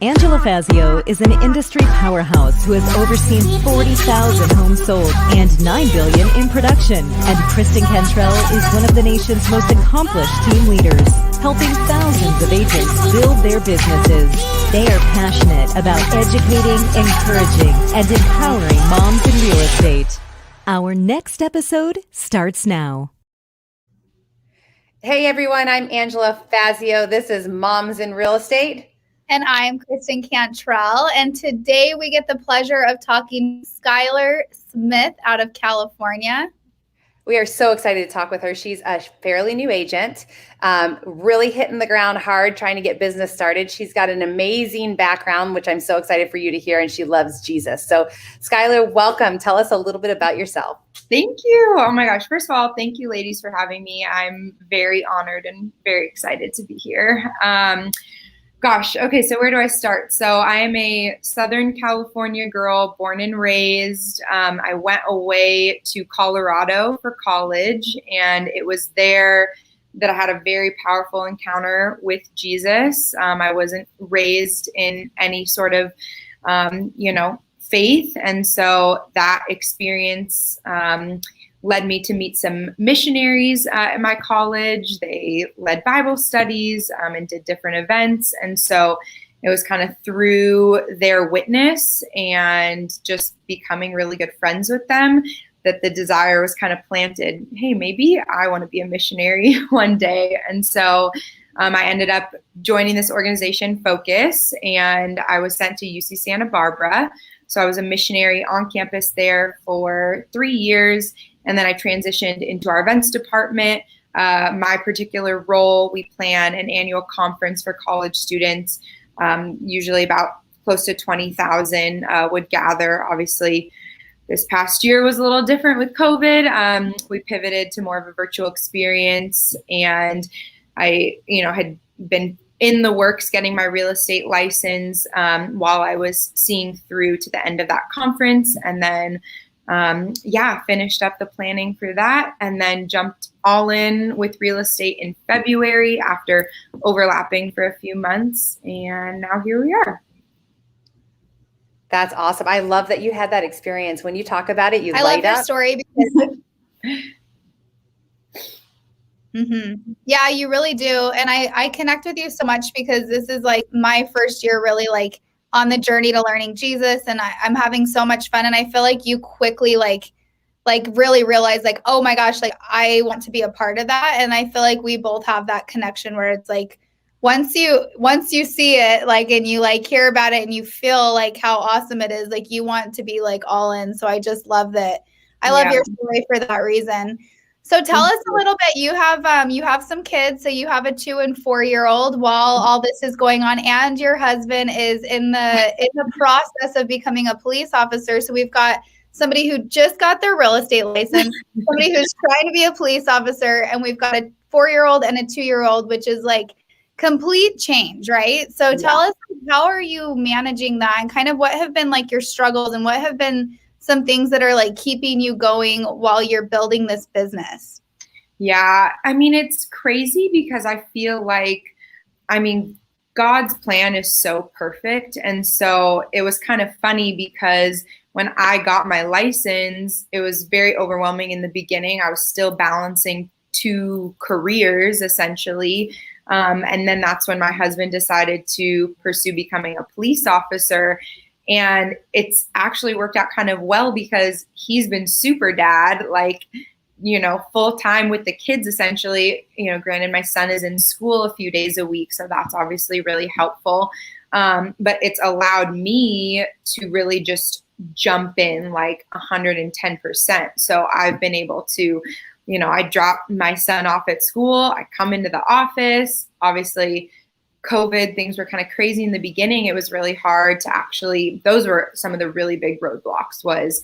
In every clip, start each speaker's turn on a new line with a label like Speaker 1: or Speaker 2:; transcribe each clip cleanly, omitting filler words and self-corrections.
Speaker 1: Angela Fazio is an industry powerhouse who has overseen 40,000 homes sold and $9 billion in production. And Kristen Cantrell is one of the nation's most accomplished team leaders, helping thousands of agents build their businesses. They are passionate about educating, encouraging, and empowering moms in real estate. Our next episode starts now.
Speaker 2: Hey everyone, I'm Angela Fazio. This is Moms in Real Estate.
Speaker 3: And I'm Kristen Cantrell. And today we get the pleasure of talking to Schyler Smith out of California.
Speaker 2: We are so excited to talk with her. She's a fairly new agent, really hitting the ground hard, trying to get business started. She's got an amazing background, which I'm so excited for you to hear, and she loves Jesus. So Skylar, welcome. Tell us a little bit about yourself.
Speaker 4: Thank you. Oh my gosh. First of all, thank you ladies for having me. I'm very honored and very excited to be here. Okay, so where do I start? So I am a Southern California girl, born and raised. I went away to Colorado for college, and it was there that I had a very powerful encounter with Jesus. I wasn't raised in any sort of, faith, and so that experience led me to meet some missionaries at my college. They led Bible studies and did different events. And so it was kind of through their witness and just becoming really good friends with them that the desire was kind of planted. Hey, maybe I want to be a missionary one day. And so I ended up joining this organization, Focus, and I was sent to UC Santa Barbara. So I was a missionary on campus there for 3 years. And then I transitioned into our events department. My particular role, we plan an annual conference for college students. Usually about close to 20,000 would gather. Obviously, this past year was a little different with COVID. We pivoted to more of a virtual experience. And I, had been in the works getting my real estate license while I was seeing through to the end of that conference. And then finished up the planning for that and then jumped all in with real estate in February after overlapping for a few months. And now here we are.
Speaker 2: That's awesome. I love that you had that experience. When you talk about it,
Speaker 3: I love your story because yeah, you really do. And I connect with you so much because this is like my first year really like on the journey to learning Jesus, and I'm having so much fun. And I feel like you quickly like really realize like, oh my gosh, like I want to be a part of that. And I feel like we both have that connection where it's like once you see it like and you like hear about it and you feel like how awesome it is, like you want to be like all in. So I just love that. I love your story for that reason. So tell us a little bit. You have some kids. So you have a 2 and 4-year-old while all this is going on, and your husband is in the process of becoming a police officer. So we've got somebody who just got their real estate license, somebody who's trying to be a police officer, and we've got a 4-year-old and a 2-year-old, which is like complete change, right? So tell us, how are you managing that, and kind of what have been like your struggles, and what have been some things that are like keeping you going while you're building this business?
Speaker 4: Yeah, I mean, it's crazy because I feel like, God's plan is so perfect. And so it was kind of funny because when I got my license, it was very overwhelming in the beginning. I was still balancing 2 careers essentially. And then that's when my husband decided to pursue becoming a police officer. And it's actually worked out kind of well because he's been super dad, full time with the kids, essentially. Granted, my son is in school a few days a week, so that's obviously really helpful. But it's allowed me to really just jump in like 110%. So I've been able to, I drop my son off at school, I come into the office, obviously COVID, things were kind of crazy in the beginning. It was really hard to actually, those were some of the really big roadblocks, was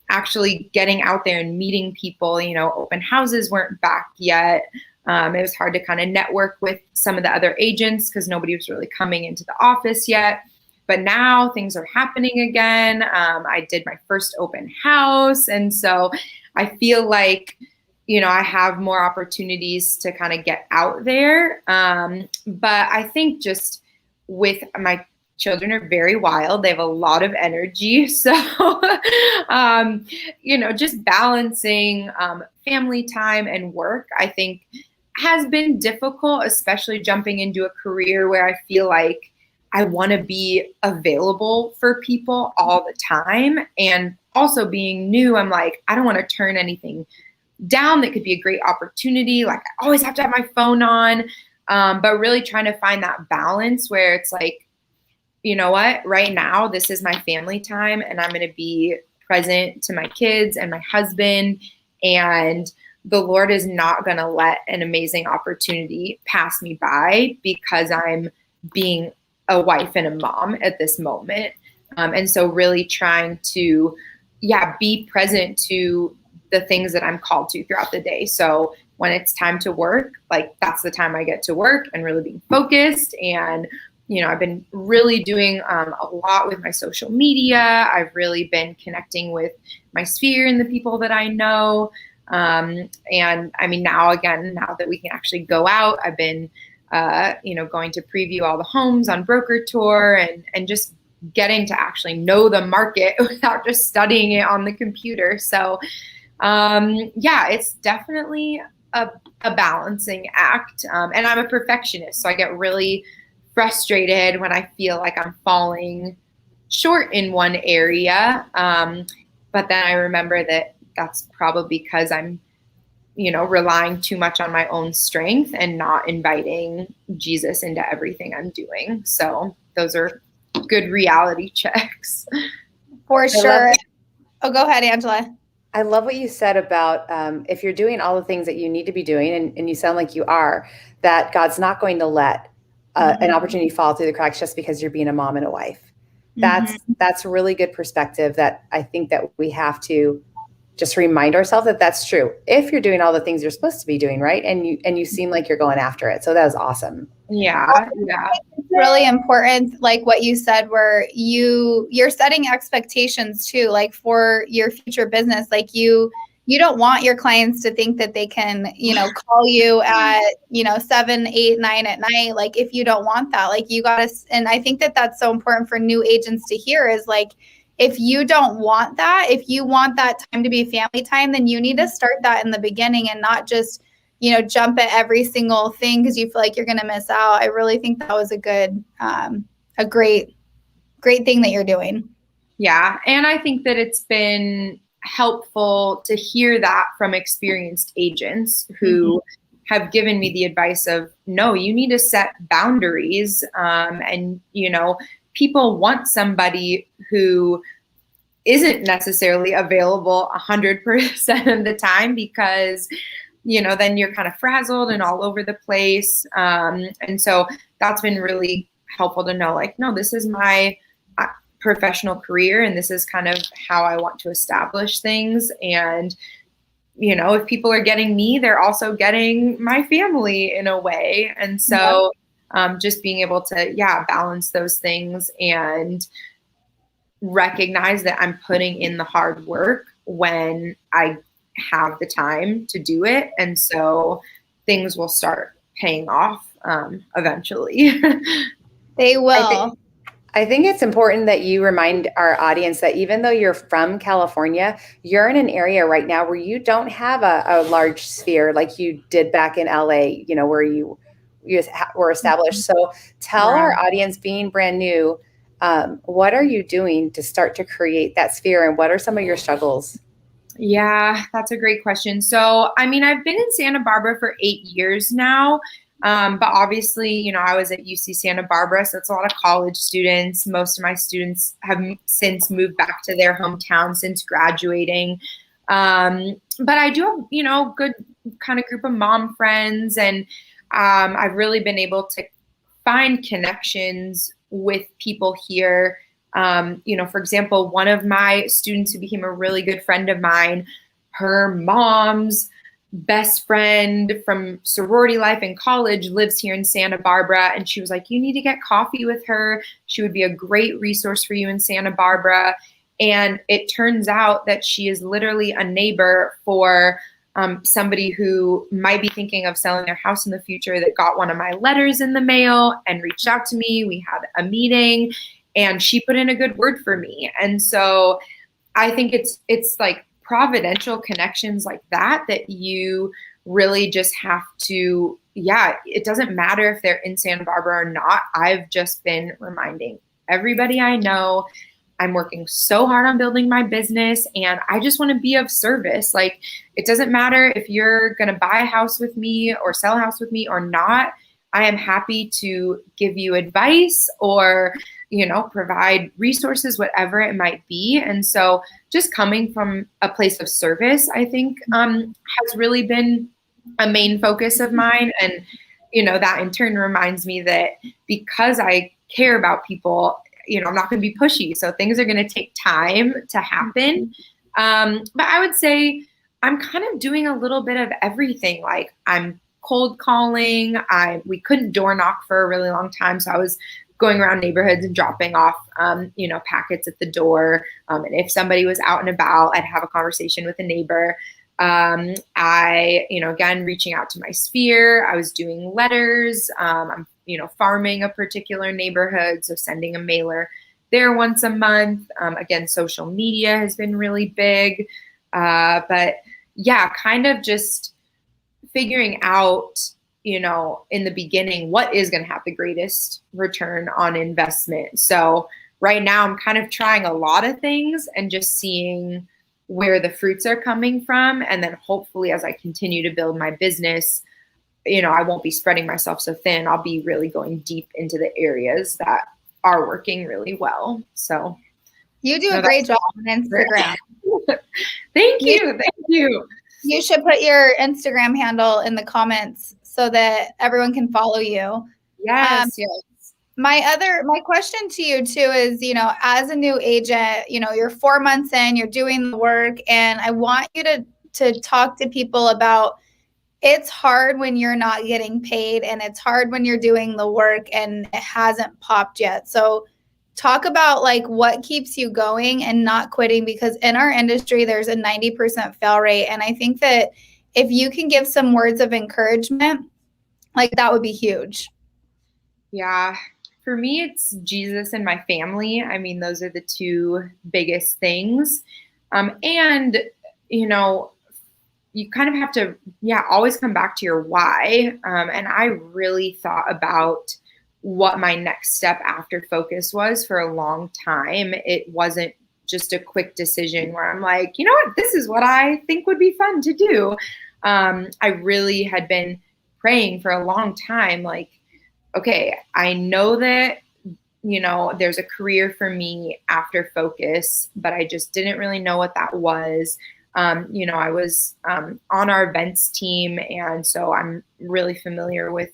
Speaker 4: actually getting out there and meeting people. Open houses weren't back yet. It was hard to kind of network with some of the other agents because nobody was really coming into the office yet. But now things are happening again. I did my first open house. And so I feel like, I have more opportunities to kind of get out there. But I think just with my children are very wild. They have a lot of energy. So, just balancing family time and work, I think has been difficult, especially jumping into a career where I feel like I want to be available for people all the time. And also being new, I'm like, I don't want to turn anything down that could be a great opportunity. Like I always have to have my phone on, but really trying to find that balance where it's like, you know what, right now, this is my family time and I'm going to be present to my kids and my husband. And the Lord is not going to let an amazing opportunity pass me by because I'm being a wife and a mom at this moment. And so really trying to, be present to the things that I'm called to throughout the day. So when it's time to work, like that's the time I get to work and really being focused. And, I've been really doing a lot with my social media. I've really been connecting with my sphere and the people that I know. And I mean, now that we can actually go out, I've been, going to preview all the homes on broker tour and just getting to actually know the market without just studying it on the computer. So, it's definitely a balancing act. And I'm a perfectionist, so I get really frustrated when I feel like I'm falling short in one area. But then I remember that that's probably because I'm, relying too much on my own strength and not inviting Jesus into everything I'm doing. So those are good reality checks.
Speaker 3: For sure. Oh, go ahead, Angela.
Speaker 2: I love what you said about if you're doing all the things that you need to be doing, and you sound like you are, that God's not going to let an opportunity fall through the cracks just because you're being a mom and a wife. That's a really good perspective that I think that we have to just remind ourselves that that's true. If you're doing all the things you're supposed to be doing, right? And you seem like you're going after it. So that was awesome.
Speaker 4: Yeah.
Speaker 3: It's really important, like what you said, where you're setting expectations too, like for your future business. Like you don't want your clients to think that they can, call you at, 7, 8, 9 at night. Like if you don't want that, like you gotta, and I think that that's so important for new agents to hear is like, if you don't want that, if you want that time to be family time, then you need to start that in the beginning and not just, jump at every single thing because you feel like you're going to miss out. I really think that was a great thing that you're doing.
Speaker 4: Yeah. And I think that it's been helpful to hear that from experienced agents who have given me the advice of, no, you need to set boundaries. And, people want somebody who isn't necessarily available 100% of the time because, then you're kind of frazzled and all over the place. And so that's been really helpful to know, like, no, this is my professional career and this is kind of how I want to establish things. And, if people are getting me, they're also getting my family in a way. And so just being able to, balance those things and recognize that I'm putting in the hard work when I have the time to do it. And so things will start paying off eventually.
Speaker 3: They will.
Speaker 2: I think it's important that you remind our audience that even though you're from California, you're in an area right now where you don't have a large sphere like you did back in LA, where you were established. So tell our audience, being brand new, what are you doing to start to create that sphere and what are some of your struggles?
Speaker 4: Yeah, that's a great question. So, I mean, I've been in Santa Barbara for 8 years now. But obviously, I was at UC Santa Barbara, so it's a lot of college students. Most of my students have since moved back to their hometown since graduating. But I do have, good kind of group of mom friends, and I've really been able to find connections with people here. For example, one of my students who became a really good friend of mine, her mom's best friend from sorority life in college lives here in Santa Barbara. And she was like, you need to get coffee with her. She would be a great resource for you in Santa Barbara. And it turns out that she is literally a neighbor for somebody who might be thinking of selling their house in the future that got one of my letters in the mail and reached out to me. We had a meeting and she put in a good word for me. And so I think it's like providential connections like that you really just have to, it doesn't matter if they're in Santa Barbara or not. I've just been reminding everybody I know, I'm working so hard on building my business and I just want to be of service. Like, it doesn't matter if you're going to buy a house with me or sell a house with me or not. I am happy to give you advice or, provide resources, whatever it might be. And so just coming from a place of service, I think, has really been a main focus of mine. And, that in turn reminds me that because I care about people, I'm not going to be pushy. So things are going to take time to happen. But I would say I'm kind of doing a little bit of everything. Like, I'm cold calling. We couldn't door knock for a really long time. So I was going around neighborhoods and dropping off, packets at the door. And if somebody was out and about, I'd have a conversation with a neighbor. Again, reaching out to my sphere. I was doing letters. I'm farming a particular neighborhood, so sending a mailer there once a month. Again, social media has been really big. But yeah, kind of just figuring out, in the beginning, what is going to have the greatest return on investment. So right now I'm kind of trying a lot of things and just seeing where the fruits are coming from. And then hopefully as I continue to build my business, I won't be spreading myself so thin. I'll be really going deep into the areas that are working really well. So
Speaker 3: you do a great job on Instagram.
Speaker 4: Thank you.
Speaker 3: You should put your Instagram handle in the comments so that everyone can follow you.
Speaker 4: Yes.
Speaker 3: My question to you too is, as a new agent, you're 4 months in, you're doing the work, and I want you to talk to people about, it's hard when you're not getting paid and it's hard when you're doing the work and it hasn't popped yet. So talk about like what keeps you going and not quitting, because in our industry, there's a 90% fail rate. And I think that if you can give some words of encouragement, like that would be huge.
Speaker 4: Yeah. For me, it's Jesus and my family. I mean, those are the two biggest things. And, you kind of have to, always come back to your why. And I really thought about what my next step after Focus was for a long time. It wasn't just a quick decision where I'm like, you know what, this is what I think would be fun to do. I really had been praying for a long time, like, okay, I know that, there's a career for me after Focus, but I just didn't really know what that was. I was on our events team, and so I'm really familiar with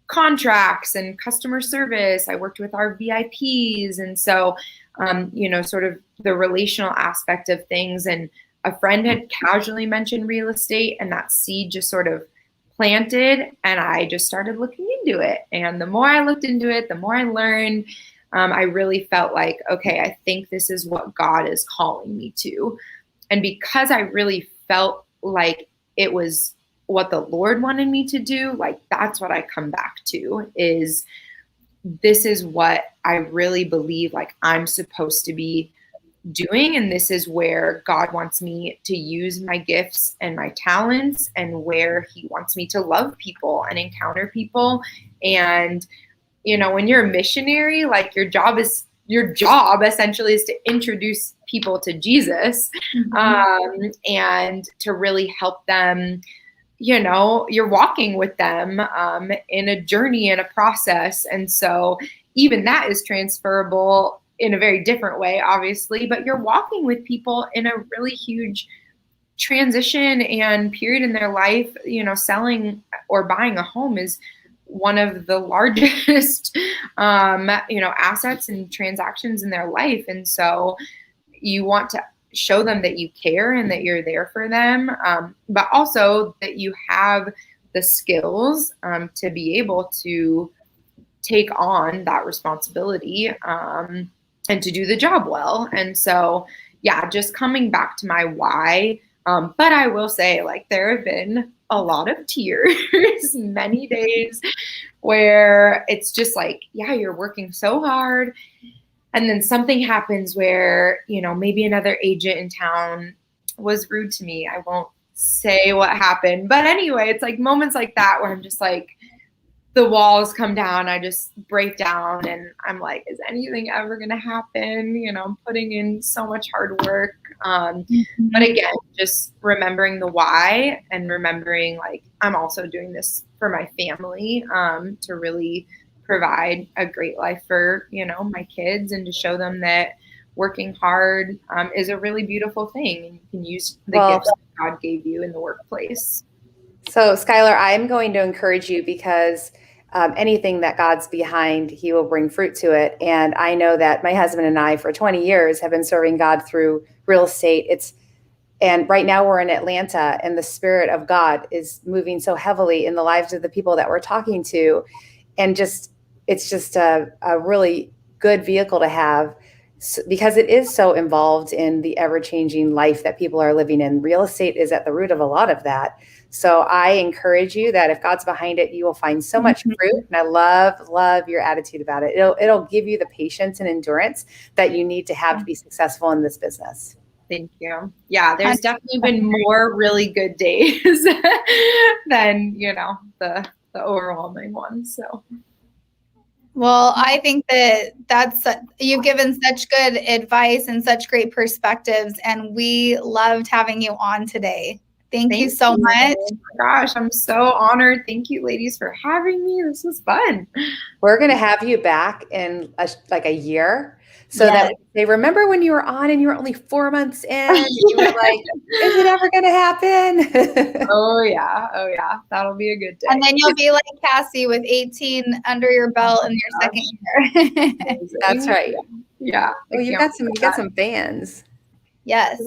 Speaker 4: contracts and customer service. I worked with our VIPs, and so, sort of the relational aspect of things. And a friend had casually mentioned real estate, and that seed just sort of planted, and I just started looking into it. And the more I looked into it, the more I learned. I really felt like, okay, I think this is what God is calling me to. And because I really felt like it was what the Lord wanted me to do, like that's what I come back to, is this is what I really believe like I'm supposed to be doing. And this is where God wants me to use my gifts and my talents, and where he wants me to love people and encounter people. And, when you're a missionary, like your job essentially is to introduce people to Jesus, and to really help them. You're walking with them in a journey and a process. And so even that is transferable in a very different way, obviously, but you're walking with people in a really huge transition and period in their life. Selling or buying a home is one of the largest, assets and transactions in their life. And so you want to show them that you care and that you're there for them, but also that you have the skills to be able to take on that responsibility and to do the job well. And so, just coming back to my why, But I will say, like, there have been a lot of tears, many days where it's just like, yeah, you're working so hard. And then something happens where, you know, maybe another agent in town was rude to me. I won't say what happened. But anyway, it's like moments like that where I'm just like, the walls come down, I just break down, and I'm like, is anything ever going to happen? You know, I'm putting in so much hard work. But again, just remembering the why and remembering, like, I'm also doing this for my family, to really provide a great life for, you know, my kids, and to show them that working hard is a really beautiful thing, and you can use the gifts that God gave you in the workplace.
Speaker 2: So, Skylar, I'm going to encourage you, because anything that God's behind, he will bring fruit to it. And I know that my husband and I, for 20 years, have been serving God through real estate. And right now we're in Atlanta, and the Spirit of God is moving so heavily in the lives of the people that we're talking to. And it's just a really good vehicle to have, because it is so involved in the ever-changing life that people are living in. Real estate is at the root of a lot of that. So I encourage you that if God's behind it, you will find so much fruit. And I love your attitude about it. It'll give you the patience and endurance that you need to have to be successful in this business.
Speaker 4: Thank you. Yeah, there's definitely been more really good days than, you know, the overwhelming ones. So.
Speaker 3: Well, I think that's you've given such good advice and such great perspectives, and we loved having you on today. Thank you so much.
Speaker 4: Oh my gosh, I'm so honored. Thank you, ladies, for having me. This was fun.
Speaker 2: We're going to have you back in a year, so that they remember when you were on and you were only 4 months in. You were like, is it ever going to happen?
Speaker 4: Oh yeah. That'll be a good day.
Speaker 3: And then you'll be like Cassie with 18 under your belt in your second year.
Speaker 2: That's right.
Speaker 4: Yeah.
Speaker 2: Well, you got some fans.
Speaker 3: Yes.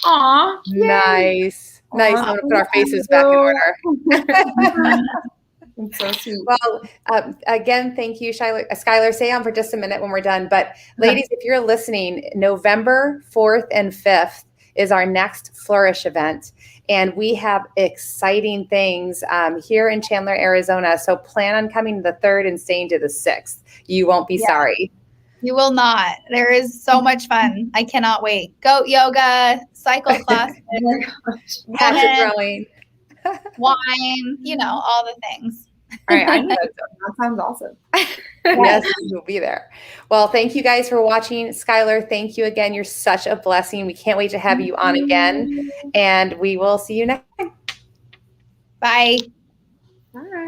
Speaker 4: Aw.
Speaker 2: Nice. I'm going to put our faces back in order.
Speaker 4: It's so sweet.
Speaker 2: Well, again, thank you, Skylar. Stay on for just a minute when we're done. But ladies, if you're listening, November 4th and 5th is our next Flourish event. And we have exciting things here in Chandler, Arizona. So plan on coming the 3rd and staying to the 6th. You won't be sorry.
Speaker 3: You will not. There is so much fun. I cannot wait. Goat yoga, cycle classes,
Speaker 2: Hatchet growing,
Speaker 3: wine, you know, all the things.
Speaker 4: All right. I know that sounds awesome.
Speaker 2: Yes, you'll be there. Well, thank you guys for watching. Skylar, thank you again. You're such a blessing. We can't wait to have you on again. And we will see you next time.
Speaker 3: Bye.
Speaker 4: All right.